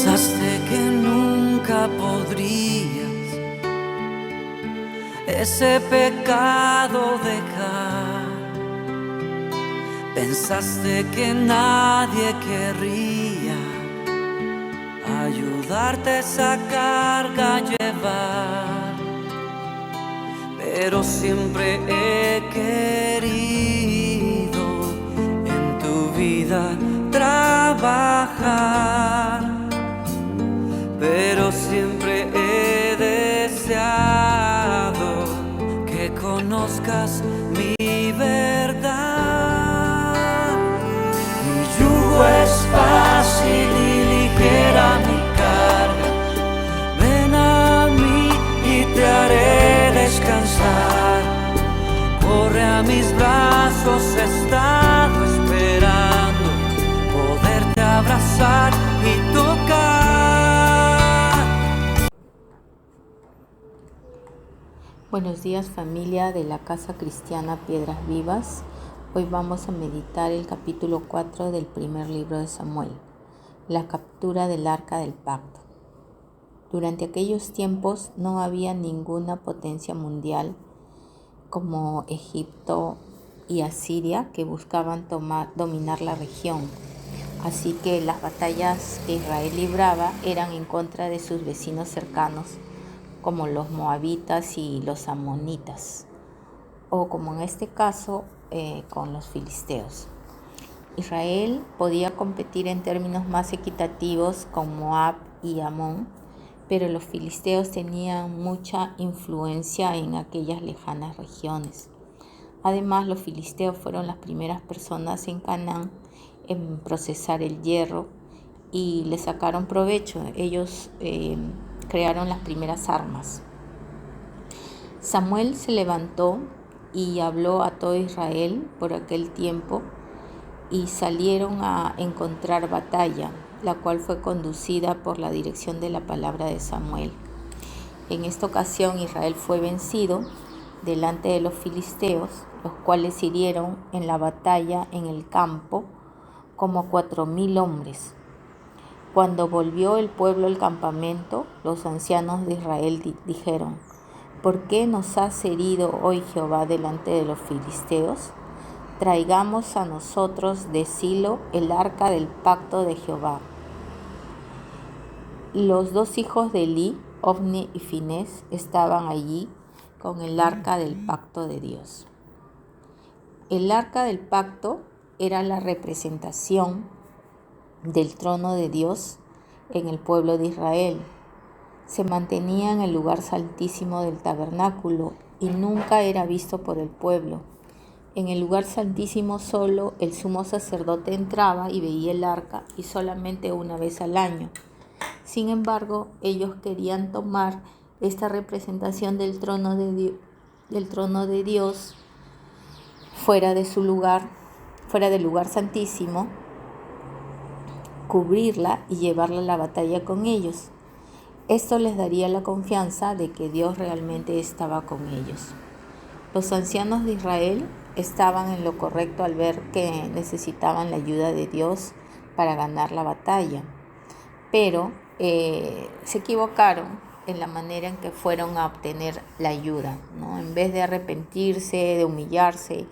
Pensaste que nunca podrías ese pecado dejar. Pensaste que nadie querría ayudarte esa carga a llevar, pero siempre he querido en tu vida trabajar, pero siempre he deseado que conozcas mi verdad. Mi yugo es fácil y ligera mi carga. Ven a mí y te haré descansar. Corre a mis brazos, he estado esperando poderte abrazar y tocar. Buenos días, familia de la Casa Cristiana Piedras Vivas. Hoy vamos a meditar el capítulo 4 del primer libro de Samuel, la captura del Arca del Pacto. Durante aquellos tiempos no había ninguna potencia mundial como Egipto y Asiria que buscaban dominar la región. Así que las batallas que Israel libraba eran en contra de sus vecinos cercanos, como los moabitas y los amonitas, o como en este caso con los filisteos. Israel podía competir en términos más equitativos con Moab y Amón, pero los filisteos tenían mucha influencia en aquellas lejanas regiones. Además, los filisteos fueron las primeras personas en Canaán en procesar el hierro y le sacaron provecho. Ellos crearon las primeras armas. Samuel se levantó y habló a todo Israel por aquel tiempo y salieron a encontrar batalla, la cual fue conducida por la dirección de la palabra de Samuel. En esta ocasión Israel fue vencido delante de los filisteos, los cuales hirieron en la batalla en el campo como 4,000 hombres. Cuando volvió el pueblo al campamento, los ancianos de Israel dijeron: ¿por qué nos has herido hoy Jehová delante de los filisteos? Traigamos a nosotros de Silo el arca del pacto de Jehová. Los dos hijos de Elí, Ofni y Finés, estaban allí con el arca del pacto de Dios. El arca del pacto era la representación del trono de Dios en el pueblo de Israel. Se mantenía en el lugar santísimo del tabernáculo y nunca era visto por el pueblo. En el lugar santísimo solo el sumo sacerdote entraba y veía el arca, y solamente una vez al año. Sin embargo, ellos querían tomar esta representación del trono de Dios fuera de su lugar, fuera del lugar santísimo, cubrirla y llevarla a la batalla con ellos. Esto les daría la confianza de que Dios realmente estaba con ellos. Los ancianos de Israel estaban en lo correcto al ver que necesitaban la ayuda de Dios para ganar la batalla, pero se equivocaron en la manera en que fueron a obtener la ayuda, ¿no? En vez de arrepentirse, de humillarse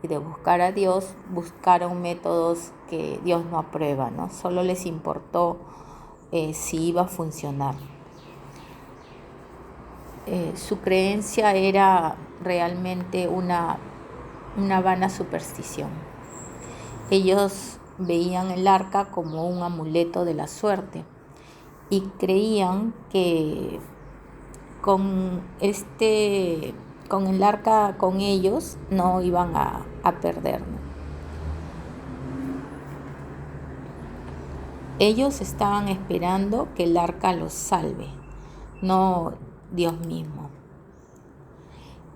y de buscar a Dios, buscaron métodos que Dios no aprueba, ¿no? Solo les importó si iba a funcionar. Su creencia era realmente una vana superstición. Ellos veían el arca como un amuleto de la suerte y creían que con el arca con ellos no iban a perder, ¿no? Ellos estaban esperando que el arca los salve, no Dios mismo.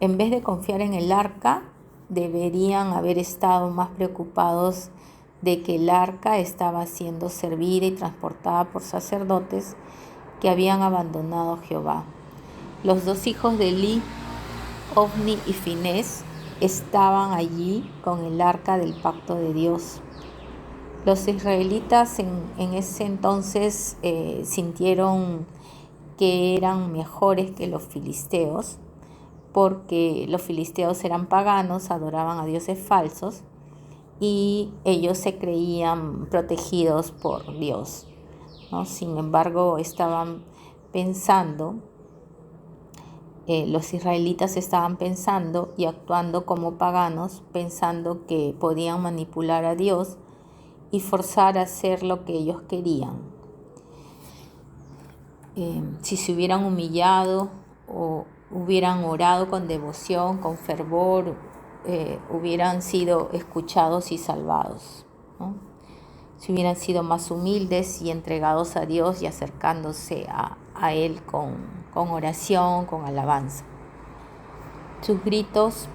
En vez de confiar en el arca, deberían haber estado más preocupados de que el arca estaba siendo servida y transportada por sacerdotes que habían abandonado a Jehová. Los dos hijos de Elí, Ofni y Finés, estaban allí con el arca del pacto de Dios. Los israelitas en ese entonces sintieron que eran mejores que los filisteos, porque los filisteos eran paganos, adoraban a dioses falsos y ellos se creían protegidos por Dios, ¿no? Sin embargo, estaban pensando, los israelitas estaban pensando y actuando como paganos, pensando que podían manipular a Dios y forzar a hacer lo que ellos querían. Si se hubieran humillado o hubieran orado con devoción, con fervor, hubieran sido escuchados y salvados, ¿no? Si hubieran sido más humildes y entregados a Dios y acercándose a Él con oración, con alabanza. Sus gritos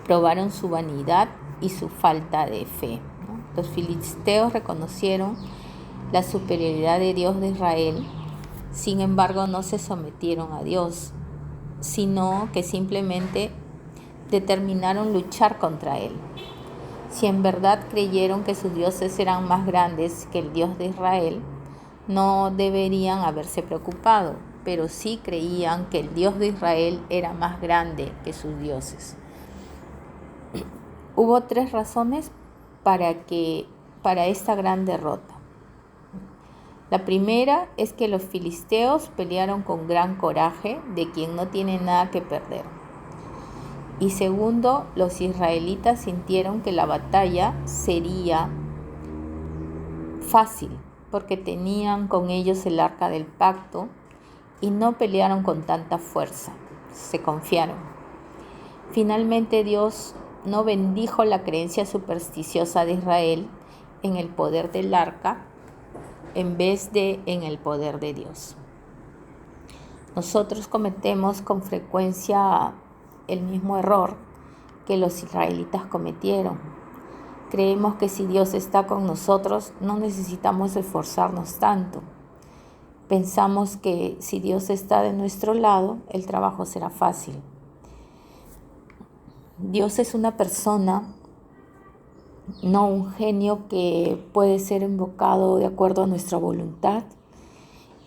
probaron su vanidad y su falta de fe, ¿no? Los filisteos reconocieron la superioridad de Dios de Israel, sin embargo no se sometieron a Dios, sino que simplemente determinaron luchar contra Él. Si en verdad creyeron que sus dioses eran más grandes que el Dios de Israel, no deberían haberse preocupado, pero sí creían que el Dios de Israel era más grande que sus dioses. Hubo 3 razones para esta gran derrota. La primera es que los filisteos pelearon con gran coraje de quien no tiene nada que perder. Y segundo, los israelitas sintieron que la batalla sería fácil porque tenían con ellos el arca del pacto y no pelearon con tanta fuerza, se confiaron. Finalmente Dios no bendijo la creencia supersticiosa de Israel en el poder del arca en vez de en el poder de Dios. Nosotros cometemos con frecuencia el mismo error que los israelitas cometieron. Creemos que si Dios está con nosotros, no necesitamos esforzarnos tanto. Pensamos que si Dios está de nuestro lado, el trabajo será fácil. Dios es una persona, no un genio que puede ser invocado de acuerdo a nuestra voluntad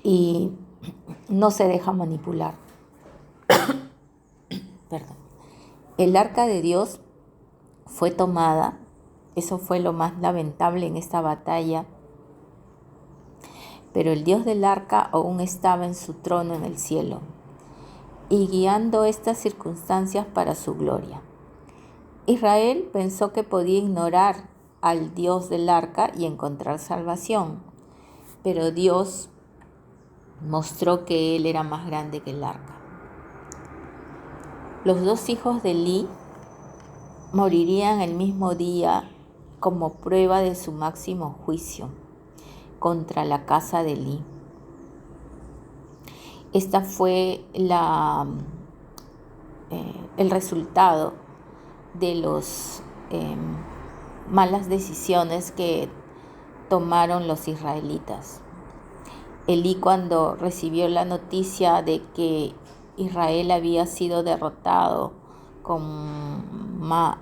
y no se deja manipular. Perdón. El arca de Dios fue tomada, eso fue lo más lamentable en esta batalla, pero el Dios del arca aún estaba en su trono en el cielo y guiando estas circunstancias para su gloria. Israel pensó que podía ignorar al Dios del arca y encontrar salvación, pero Dios mostró que Él era más grande que el arca. Los 2 hijos de Elí morirían el mismo día como prueba de su máximo juicio contra la casa de Elí. Esta fue el resultado de las malas decisiones que tomaron los israelitas. Elí, cuando recibió la noticia de que Israel había sido derrotado con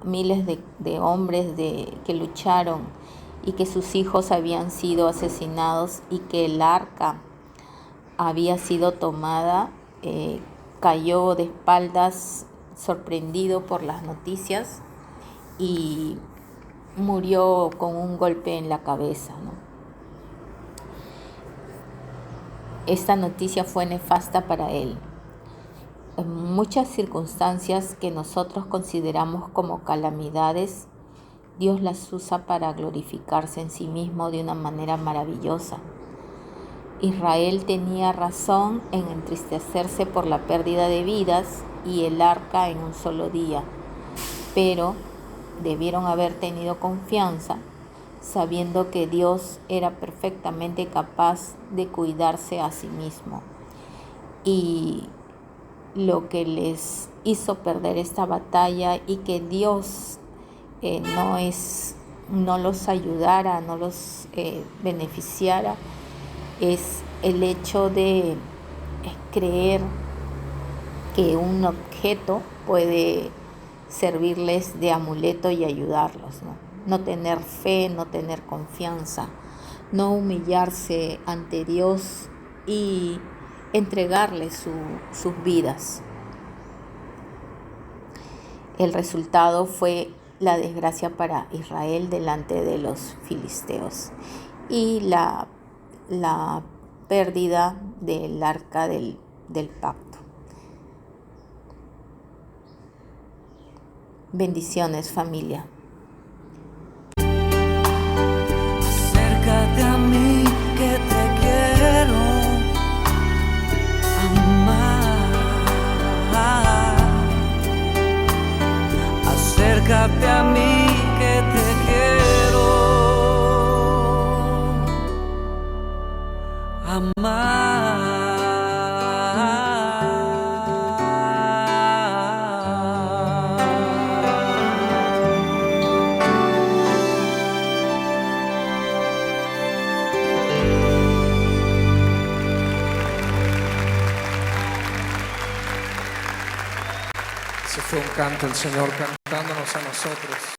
miles de hombres que lucharon y que sus hijos habían sido asesinados y que el arca había sido tomada, cayó de espaldas sorprendido por las noticias y murió con un golpe en la cabeza, ¿no? Esta noticia fue nefasta para él. En muchas circunstancias que nosotros consideramos como calamidades, Dios las usa para glorificarse en sí mismo de una manera maravillosa. Israel tenía razón en entristecerse por la pérdida de vidas y el arca en un solo día, pero debieron haber tenido confianza sabiendo que Dios era perfectamente capaz de cuidarse a sí mismo. Y lo que les hizo perder esta batalla y que Dios no los ayudara, no los beneficiara, es el hecho de creer que un objeto puede servirles de amuleto y ayudarlos, ¿no? no tener fe, no tener confianza, no humillarse ante Dios y entregarle sus vidas. El resultado fue la desgracia para Israel delante de los filisteos y la pérdida del arca del pacto. Bendiciones, familia. Acércate a mí que te quiero amar. Acércate a mí que te quiero amar. Ese fue un canto, el Señor cantándonos a nosotros.